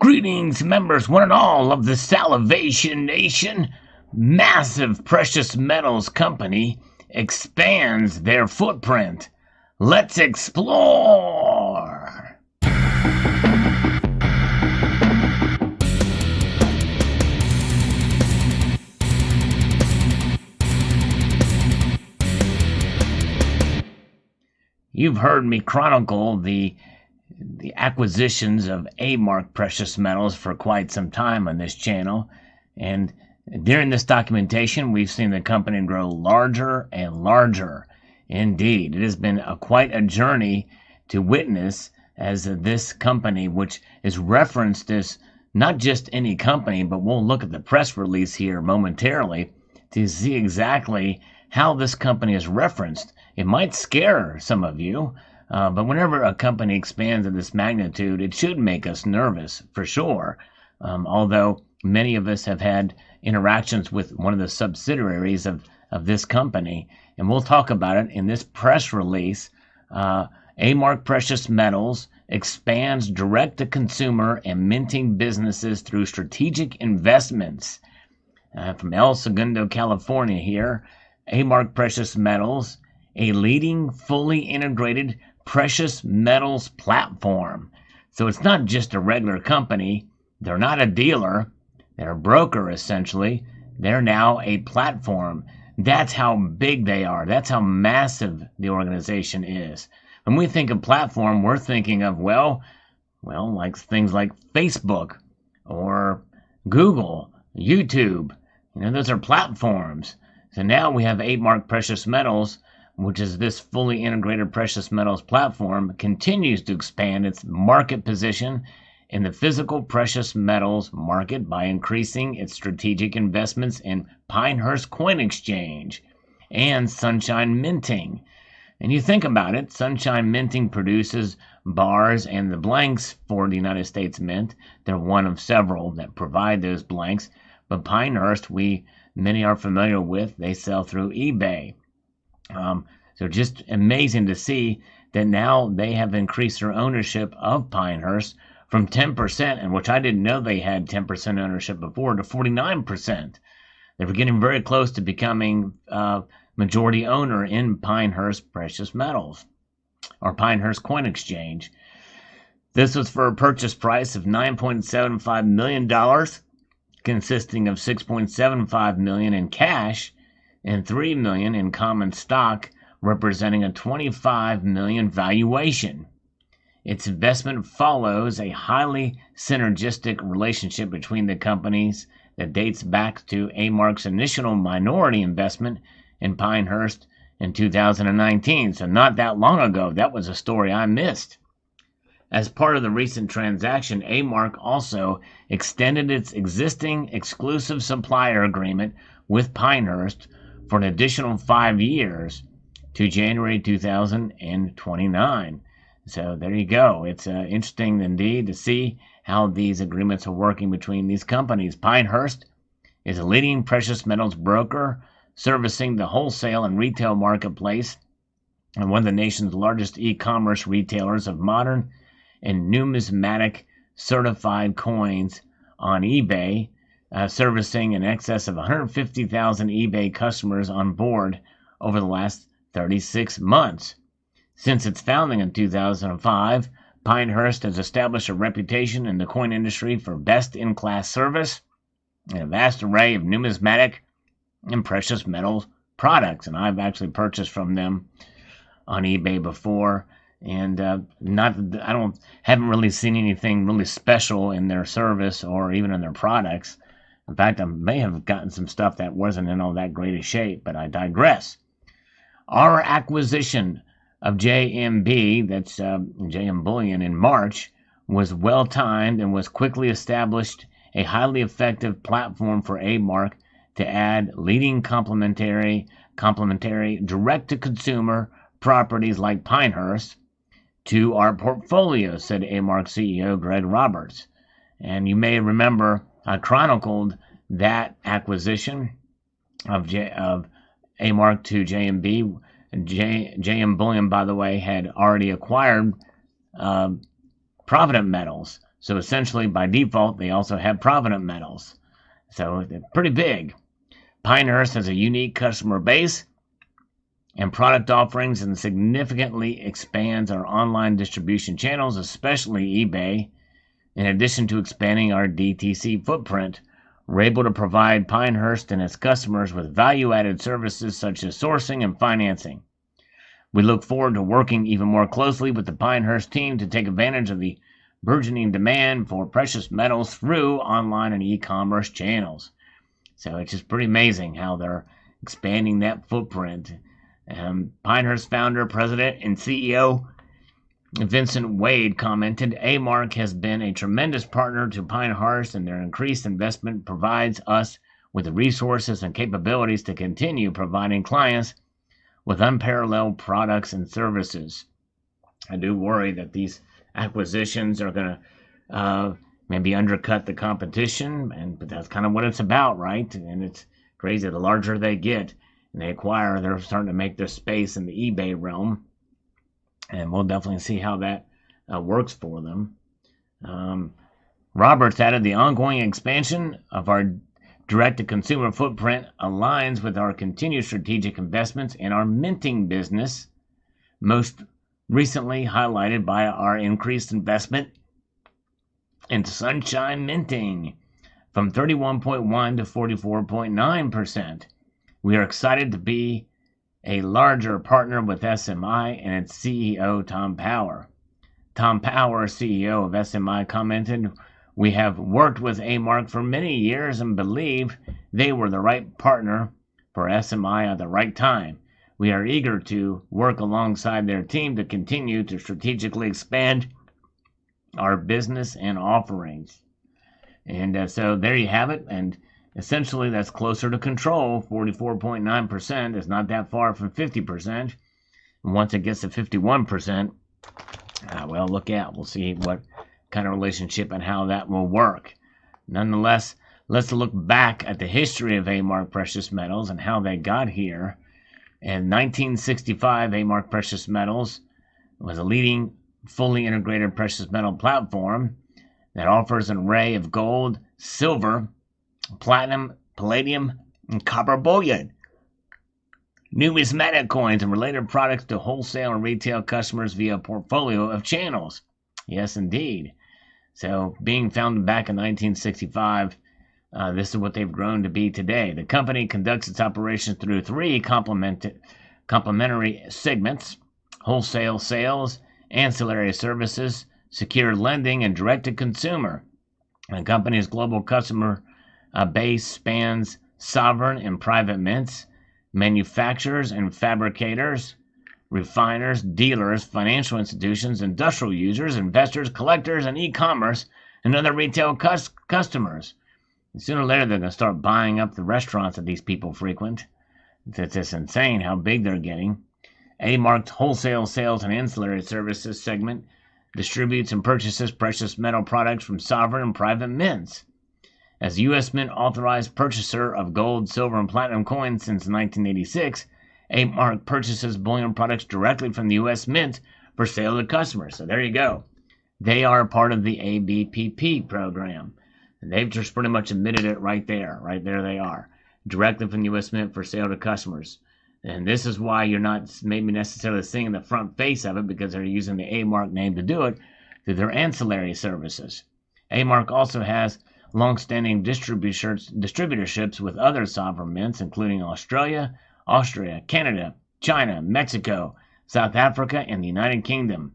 Greetings, members, one and all of the Salivation Nation. Massive precious metals company expands their footprint. Let's explore. You've heard me chronicle the acquisitions of A-Mark precious metals for quite some time on this channel, and during this documentation we've seen the company grow larger and larger. Indeed, it has been quite a journey to witness as this company, which is referenced as not just any company, but we'll look at the press release here momentarily to see exactly how this company is referenced. It might scare some of you, but whenever a company expands at this magnitude, it should make us nervous, for sure. Although many of us have had interactions with one of the subsidiaries of this company, and we'll talk about it in this press release. A-Mark Precious Metals expands direct-to-consumer and minting businesses through strategic investments. From El Segundo, California here, A-Mark Precious Metals, a leading fully integrated precious metals platform. So it's not just a regular company. They're not a dealer. They're a broker, essentially. They're now a platform. That's how big they are. That's how massive the organization is. When we think of platform, we're thinking of, well, like things like Facebook or Google, YouTube. Those are platforms. So now we have A-Mark Precious Metals, which is this fully integrated precious metals platform, continues to expand its market position in the physical precious metals market by increasing its strategic investments in Pinehurst Coin Exchange and Sunshine Minting. And you think about it, Sunshine Minting produces bars and the blanks for the United States Mint. They're one of several that provide those blanks. But Pinehurst, many are familiar with, they sell through eBay. So just amazing to see that now they have increased their ownership of Pinehurst from 10%, and which I didn't know they had 10% ownership before, to 49%. They were getting very close to becoming majority owner in Pinehurst Precious Metals, or Pinehurst Coin Exchange. This was for a purchase price of $9.75 million, consisting of $6.75 million in cash and $3 million in common stock, representing a $25 million valuation. Its investment follows a highly synergistic relationship between the companies that dates back to A-Mark's initial minority investment in Pinehurst in 2019. So not that long ago. That was a story I missed. As part of the recent transaction, A-Mark also extended its existing exclusive supplier agreement with Pinehurst for an additional 5 years to January 2029. So there you go. It's interesting indeed to see how these agreements are working between these companies. Pinehurst is a leading precious metals broker servicing the wholesale and retail marketplace and one of the nation's largest e-commerce retailers of modern and numismatic certified coins on eBay, servicing in excess of 150,000 eBay customers on board over the last 36 months. Since its founding in 2005, Pinehurst has established a reputation in the coin industry for best-in-class service and a vast array of numismatic and precious metals products. And I've actually purchased from them on eBay before, and haven't really seen anything really special in their service or even in their products. In fact, I may have gotten some stuff that wasn't in all that great a shape, but I digress. Our acquisition of JMB, that's JM Bullion, in March, was well-timed and was quickly established a highly effective platform for A-Mark to add leading complementary direct-to-consumer properties like Pinehurst to our portfolio, said A-Mark CEO Greg Roberts. And you may remember I chronicled that acquisition of A-Mark to JMB. JM Bullion, by the way, had already acquired Provident Metals. So essentially, by default, they also have provenance metals. So they're pretty big. Pinehurst has a unique customer base and product offerings and significantly expands our online distribution channels, especially eBay. In addition to expanding our DTC footprint, we're able to provide Pinehurst and its customers with value-added services such as sourcing and financing. We look forward to working even more closely with the Pinehurst team to take advantage of the burgeoning demand for precious metals through online and e-commerce channels. So it's just pretty amazing how they're expanding that footprint. Pinehurst founder, president, and CEO Vincent Wade commented, A-Mark has been a tremendous partner to Pinehurst, and their increased investment provides us with the resources and capabilities to continue providing clients with unparalleled products and services. I do worry that these acquisitions are going to maybe undercut the competition, but that's kind of what it's about, right? And it's crazy. The larger they get and they acquire, they're starting to make their space in the eBay realm. And we'll definitely see how that works for them. Roberts added, the ongoing expansion of our direct-to-consumer footprint aligns with our continued strategic investments in our minting business, most recently highlighted by our increased investment into Sunshine Minting from 31.1% to 44.9%. We are excited to be a larger partner with SMI and its CEO, Tom Power. Tom Power, CEO of SMI, commented, we have worked with A-Mark for many years and believe they were the right partner for SMI at the right time. We are eager to work alongside their team to continue to strategically expand our business and offerings. And so there you have it. And essentially, that's closer to control. 44.9% is not that far from 50%. And once it gets to 51%, well, look out. We'll see what kind of relationship and how that will work. Nonetheless, let's look back at the history of A-Mark Precious Metals and how they got here. In 1965, A-Mark Precious Metals was a leading fully integrated precious metal platform that offers an array of gold, silver, platinum, palladium, and copper bullion, numismatic coins, and related products to wholesale and retail customers via a portfolio of channels. Yes, indeed. So, being founded back in 1965, this is what they've grown to be today. The company conducts its operations through three complementary segments: wholesale sales, ancillary services, secured lending, and direct-to-consumer. The company's global customer base spans sovereign and private mints, manufacturers and fabricators, refiners, dealers, financial institutions, industrial users, investors, collectors, and e-commerce, and other retail customers. And sooner or later, they're going to start buying up the restaurants that these people frequent. It's just insane how big they're getting. A-Mark's wholesale sales and ancillary services segment distributes and purchases precious metal products from sovereign and private mints. As U.S. Mint authorized purchaser of gold, silver, and platinum coins since 1986, A-Mark purchases bullion products directly from the U.S. Mint for sale to customers. So there you go. They are part of the ABPP program. And they've just pretty much admitted it right there. Right there they are. Directly from the U.S. Mint for sale to customers. And this is why you're not maybe necessarily seeing the front face of it, because they're using the A-Mark name to do it through their ancillary services. A-Mark also has long-standing distributorships with other sovereign mints, including Australia, Austria, Canada, China, Mexico, South Africa, and the United Kingdom.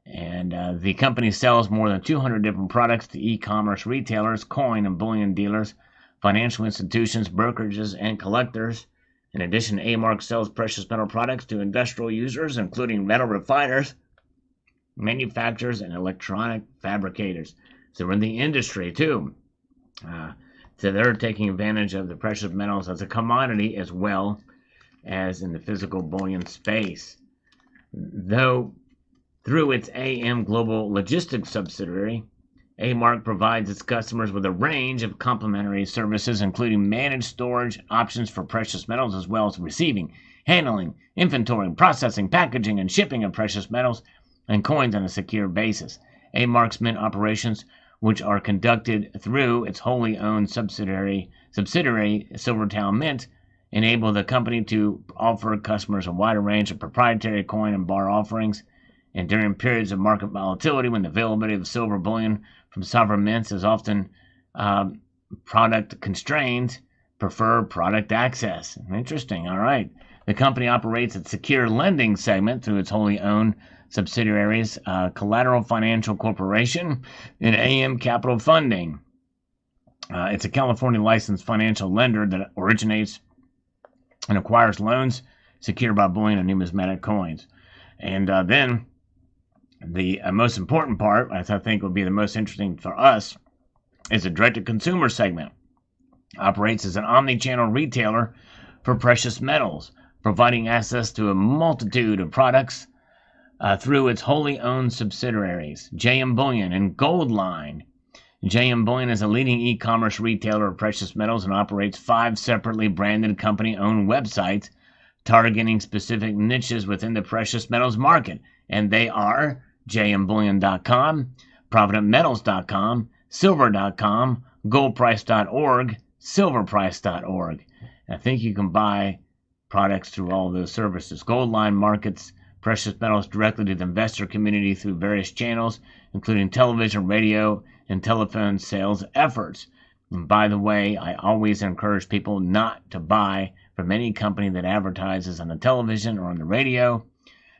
And the company sells more than 200 different products to e-commerce retailers, coin and bullion dealers, financial institutions, brokerages, and collectors. In addition, A-Mark sells precious metal products to industrial users, including metal refiners, manufacturers, and electronic fabricators. So we're in the industry, too. So they're taking advantage of the precious metals as a commodity as well as in the physical bullion space. Though through its AM Global Logistics subsidiary, A-Mark provides its customers with a range of complementary services, including managed storage options for precious metals, as well as receiving, handling, inventory, processing, packaging, and shipping of precious metals and coins on a secure basis. A-Mark's mint operations, which are conducted through its wholly owned subsidiary Silvertown Mint, enable the company to offer customers a wider range of proprietary coin and bar offerings. And during periods of market volatility, when the availability of silver bullion from sovereign mints is often product constrained, prefer product access. Interesting. All right. The company operates its secure lending segment through its wholly owned subsidiaries, Collateral Financial Corporation and AM Capital Funding. It's a California licensed financial lender that originates and acquires loans secured by bullion and numismatic coins. And then the most important part, as I think would be the most interesting for us, is the direct-to-consumer segment. Operates as an omni-channel retailer for precious metals, providing access to a multitude of products through its wholly owned subsidiaries, JM Bullion and Goldline. JM Bullion is a leading e-commerce retailer of precious metals and operates 5 separately branded company-owned websites targeting specific niches within the precious metals market. And they are jmbullion.com, providentmetals.com, silver.com, goldprice.org, silverprice.org. I think you can buy products through all those services. Goldline markets precious metals directly to the investor community through various channels, including television, radio, and telephone sales efforts. And by the way, I always encourage people not to buy from any company that advertises on the television or on the radio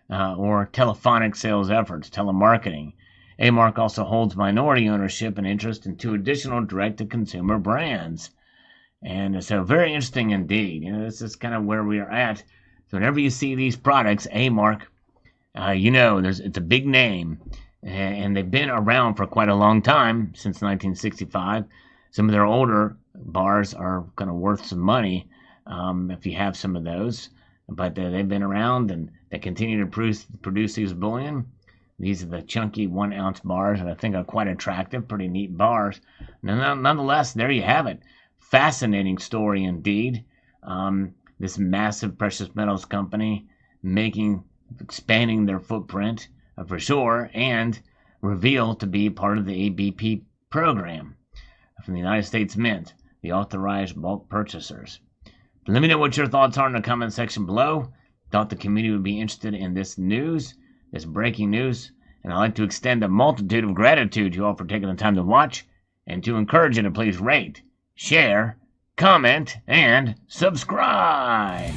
or telephonic sales efforts, telemarketing. A-Mark also holds minority ownership and interest in 2 additional direct-to-consumer brands. And so very interesting indeed. This is kind of where we are at. So whenever you see these products, A-Mark, it's a big name. And they've been around for quite a long time, since 1965. Some of their older bars are kind of worth some money if you have some of those. But they've been around, and they continue to produce these bullion. These are the chunky 1-ounce bars that I think are quite attractive, pretty neat bars. Nonetheless, there you have it. Fascinating story indeed. This massive precious metals company expanding their footprint for sure, and revealed to be part of the ABPP program from the United States Mint, the authorized bulk purchasers. Let me know what your thoughts are in the comment section below. Thought the community would be interested in this news, this breaking news, and I'd like to extend a multitude of gratitude to you all for taking the time to watch, and to encourage you to please rate, share, comment, and subscribe.